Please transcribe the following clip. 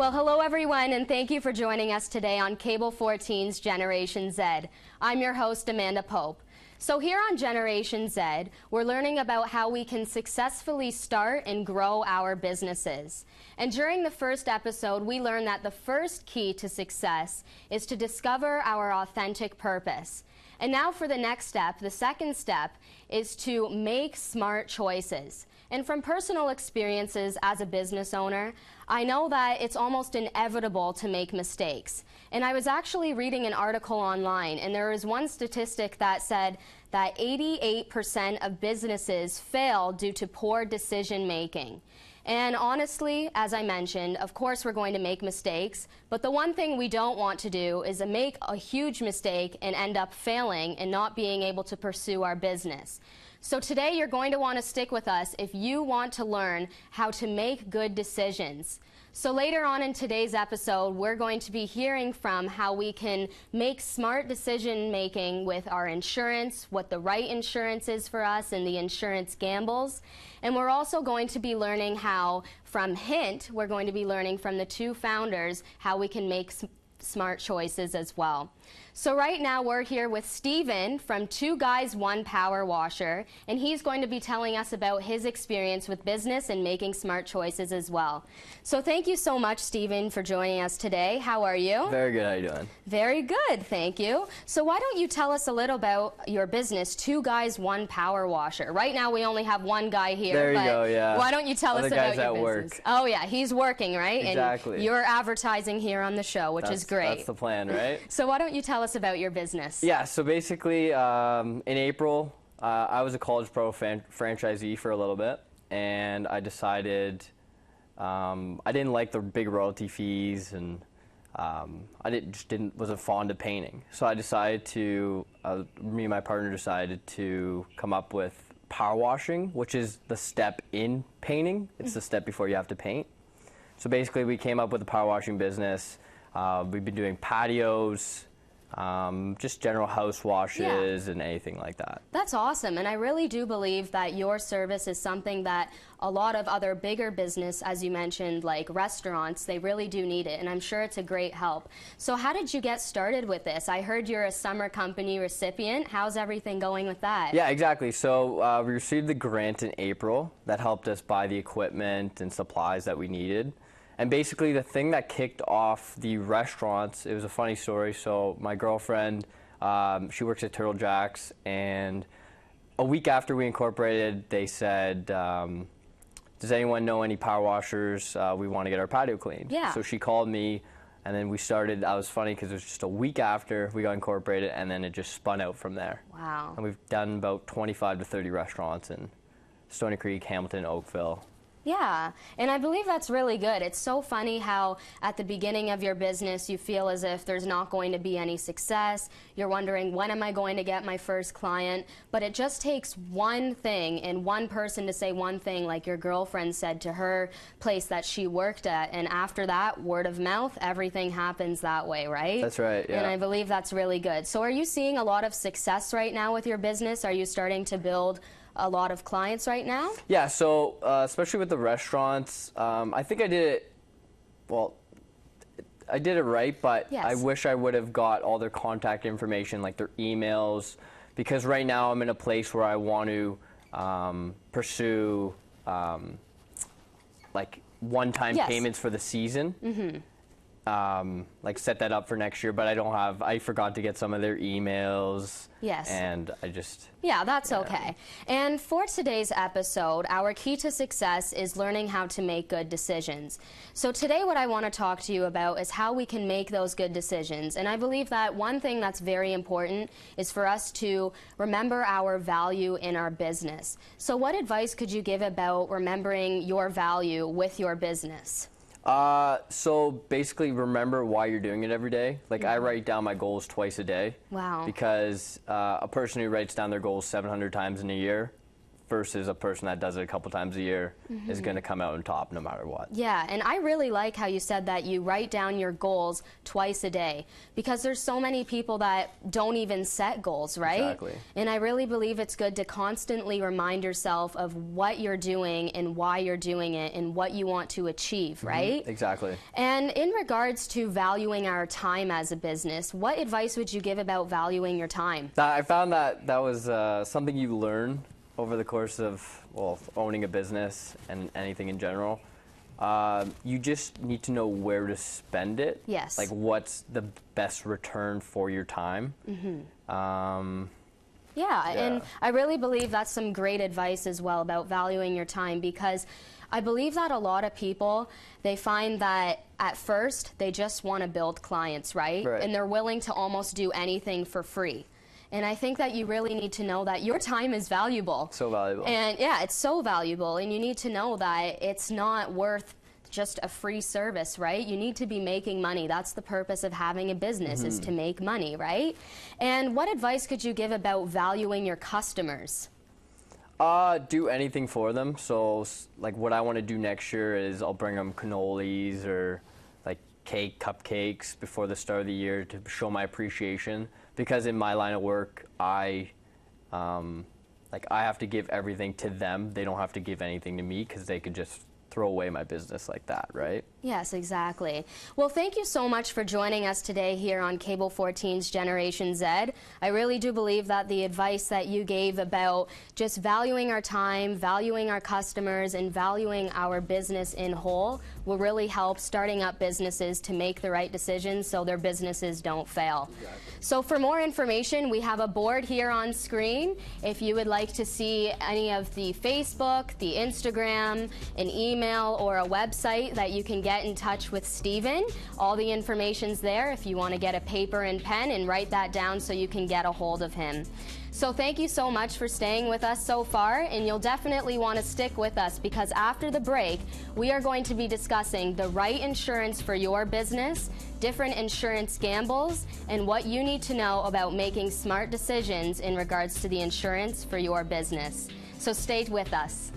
Well, hello everyone, and thank you for joining us today on Cable 14's Generation Z. I'm your host, Amanda Pope. So here on Generation Z, we're learning about how we can successfully start and grow our businesses. And during the first episode, we learned that the first key to success is to discover our authentic purpose. And now for the next step, the second step is to make smart choices. And from personal experiences as a business owner, I know that it's almost inevitable to make mistakes. And I was actually reading an article online, and there was one statistic that said that 88% of businesses fail due to poor decision making. And honestly, as I mentioned, of course we're going to make mistakes, but the one thing we don't want to do is make a huge mistake and end up failing and not being able to pursue our business. So today you're going to want to stick with us if you want to learn how to make good decisions. So later on in today's episode, we're going to be hearing from how we can make smart decision making with our insurance, what the right insurance is for us, and the insurance gambles. And we're also going to be learning how, from Hint, we're going to be learning from the two founders how we can make smart choices as well. So right now we're here with Steven from Two Guys One Power Washer, and he's going to be telling us about his experience with business and making smart choices as well. So thank you so much, Steven, for joining us today. How are you? Very good. How you doing? Very good, thank you. So why don't you tell us a little about your business, Two Guys One Power Washer? Right now we only have one guy here. There you go, yeah. Why don't you tell us about your business? Work. Oh yeah, he's working, right? Exactly. And you're advertising here on the show, which is great. That's the plan, right? So why don't you tell us about your business? Yeah, so basically in April, I was a College Pro franchisee for a little bit, and I decided I didn't like the big royalty fees, and wasn't fond of painting. So I decided to, me and my partner decided to come up with power washing, which is the step in painting. It's the step before you have to paint. So basically we came up with a power washing business. We've been doing patios, just general house washes and anything like that. That's awesome, and I really do believe that your service is something that a lot of other bigger business, as you mentioned, like restaurants, they really do need it, and I'm sure it's a great help. So how did you get started with this? I heard you're a summer company recipient. How's everything going with that? Yeah, exactly. So we received the grant in April that helped us buy the equipment and supplies that we needed. And basically the thing that kicked off the restaurants, it was a funny story. So my girlfriend, she works at Turtle Jack's, and a week after we incorporated, they said, does anyone know any power washers? We want to get our patio cleaned. Yeah. So she called me, and then we started. That was funny because it was just a week after we got incorporated, and then it just spun out from there. Wow. And we've done about 25 to 30 restaurants in Stony Creek, Hamilton, Oakville. Yeah, and I believe that's really good. It's so funny how at the beginning of your business you feel as if there's not going to be any success. You're wondering, when am I going to get my first client? But it just takes one thing and one person to say one thing, like your girlfriend said to her place that she worked at, and after that, word of mouth, everything happens that way, right? That's right, yeah. And I believe that's really good. So are you seeing a lot of success right now with your business? Are you starting to build a lot of clients right now? Yeah, so especially with the restaurants, I think I did it, well, I did it right, but yes. I wish I would have got all their contact information, like their emails, because right now I'm in a place where I want to pursue like one-time payments for the season. Mm-hmm. Like set that up for next year, but I forgot to get some of their emails. Yes. And I just... Yeah, that's okay. And for today's episode, our key to success is learning how to make good decisions. So today what I want to talk to you about is how we can make those good decisions. And I believe that one thing that's very important is for us to remember our value in our business. So what advice could you give about remembering your value with your business? So basically remember why you're doing it every day. Like I write down my goals twice a day. Wow. Because a person who writes down their goals 700 times in a year versus a person that does it a couple times a year is going to come out on top no matter what. Yeah, and I really like how you said that you write down your goals twice a day, because there's so many people that don't even set goals, right? Exactly. And I really believe it's good to constantly remind yourself of what you're doing and why you're doing it and what you want to achieve, right? Exactly. And in regards to valuing our time as a business, what advice would you give about valuing your time? I found that was something you learn over the course of, well, owning a business and anything in general. You just need to know where to spend it. Yes. Like, what's the best return for your time. Yeah, and I really believe that's some great advice as well about valuing your time, because I believe that a lot of people, they find that at first they just want to build clients, right? And they're willing to almost do anything for free. And I think that you really need to know that your time is valuable. So valuable. And yeah, it's so valuable, and you need to know that it's not worth just a free service, right? You need to be making money. That's the purpose of having a business, is to make money, right? And what advice could you give about valuing your customers? Do anything for them. So, like, what I want to do next year is I'll bring them cannolis or like cupcakes before the start of the year to show my appreciation. Because in my line of work, I have to give everything to them. They don't have to give anything to me, because they could just throw away my business like that, right? Yes, exactly. Well, thank you so much for joining us today here on Cable 14's Generation Z. I really do believe that the advice that you gave about just valuing our time, valuing our customers, and valuing our business in whole will really help starting up businesses to make the right decisions so their businesses don't fail. Exactly. So for more information, we have a board here on screen. If you would like to see any of the Facebook, the Instagram, an email, or a website that you can get in touch with Steven, all the information's there if you want to get a paper and pen and write that down so you can get a hold of him. So thank you so much for staying with us so far, and you'll definitely want to stick with us, because after the break, we are going to be discussing the right insurance for your business, different insurance gambles, and what you need to know about making smart decisions in regards to the insurance for your business. So stay with us.